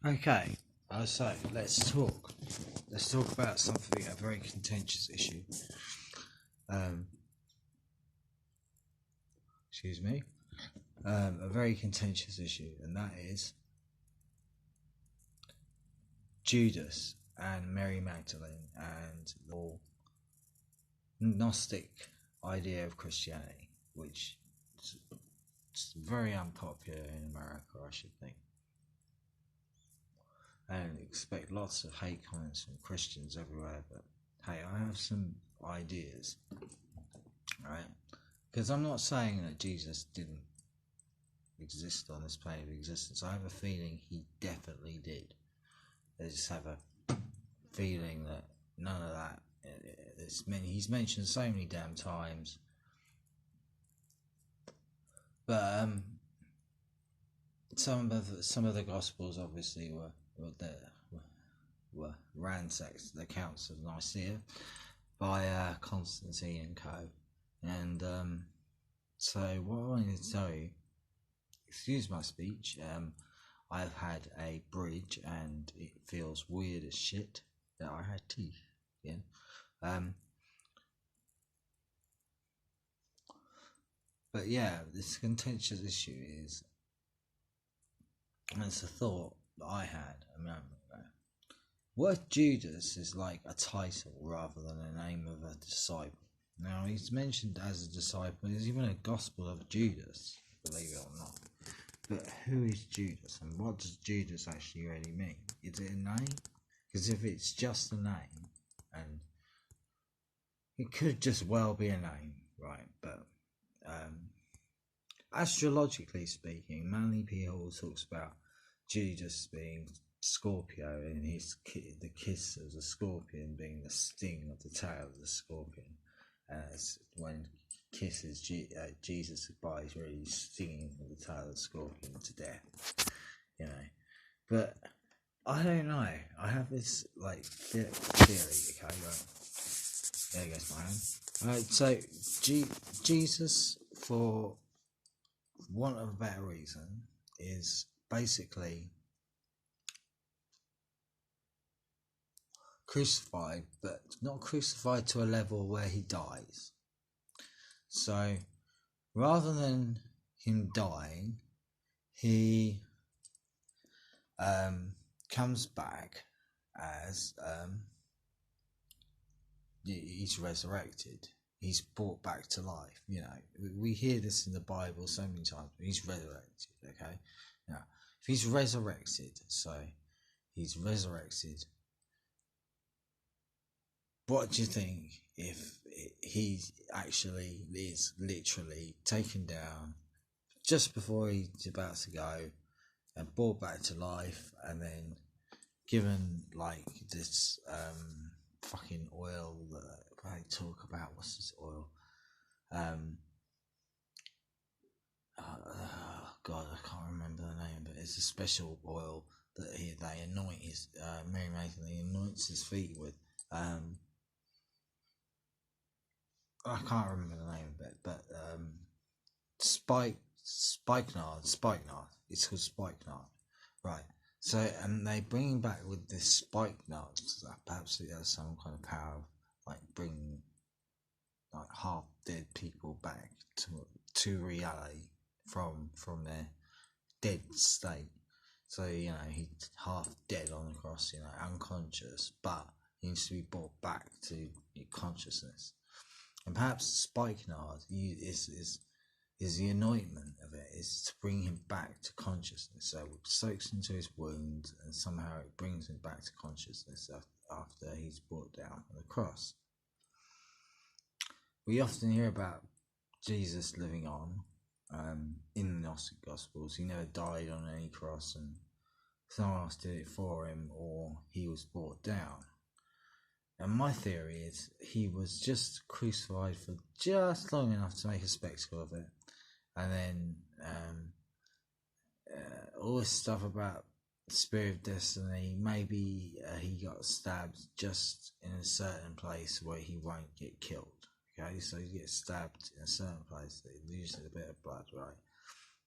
Okay, so let's talk. Let's talk about something, a very contentious issue. Excuse me. A very contentious issue, and that is Judas and Mary Magdalene and the whole Gnostic idea of Christianity, which is very unpopular in America, I should think. And expect lots of hate comments from Christians everywhere, but hey, I have some ideas, right? Because I'm not saying that Jesus didn't exist on this plane of existence. I have a feeling he definitely did. I just have a feeling that none of that. He's mentioned so many damn times, but some of the Gospels obviously were ransacked. The accounts of Nicaea by Constantine and co. And so what I wanted to tell you, excuse my speech, I've had a bridge and it feels weird as shit that I had teeth again. But yeah, this contentious issue is, and it's a thought that I had a moment ago. What Judas is like a title rather than a name of a disciple. Now he's mentioned as a disciple. There's even a Gospel of Judas, believe it or not. But who is Judas, and what does Judas actually really mean? Is it a name? Because if it's just a name, and it could just well be a name, right? But astrologically speaking, Manly P. talks about Judas being Scorpio and the kiss of the scorpion being the sting of the tail of the scorpion. As when kisses Jesus goodbye, is really stinging the tail of the scorpion to death, you know. But I don't know. I have this like theory. Okay, right. There goes my hand. So Jesus, for want of a better reason, is basically crucified, but not crucified to a level where he dies. So rather than him dying, he comes back as he's resurrected. He's brought back to life. You know, we hear this in the Bible so many times. He's resurrected. Okay, now if he's resurrected, so he's resurrected. What do you think if he actually is literally taken down just before he's about to go and brought back to life, and then given like this fucking oil that I talk about? What's this oil? God, I can't remember the name, but it's a special oil that they anoint his Mary Magdalene anoints his feet with. I can't remember the name of it, but spikenard. It's called spikenard, right? So, and they bring him back with this spikenard. So perhaps it has some kind of power of like bringing like half dead people back to reality from their dead state. So you know he's half dead on the cross, you know, unconscious, but he needs to be brought back to consciousness. And perhaps spikenard is the anointment of it, is to bring him back to consciousness. So it soaks into his wounds and somehow it brings him back to consciousness after he's brought down on the cross. We often hear about Jesus living on in the Gnostic Gospels. He never died on any cross and someone else did it for him, or he was brought down. And my theory is he was just crucified for just long enough to make a spectacle of it. And then all this stuff about the spirit of destiny, maybe he got stabbed just in a certain place where he won't get killed. Okay, so he gets stabbed in a certain place that he loses a bit of blood, right?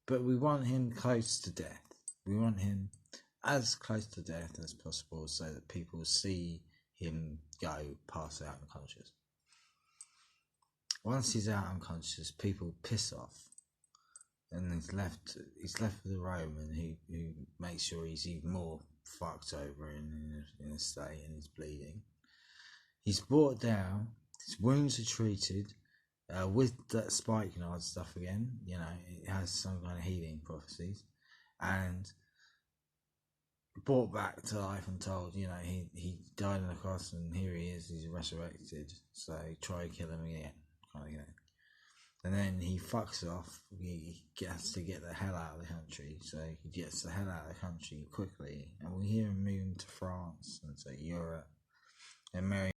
But we want him close to death. We want him as close to death as possible so that people see him go pass out unconscious. Once he's out unconscious, people piss off, and he's left with the Roman who makes sure he's even more fucked over in a state, and he's bleeding. He's brought down, his wounds are treated with that spikenard stuff again, it has some kind of healing prophecies, and brought back to life and told, he died on the cross and here he is, he's resurrected, so try and kill him again, kind of thing. And then he fucks off, he gets to get the hell out of the country, so he gets the hell out of the country quickly, and we hear him moving to France and to Europe, and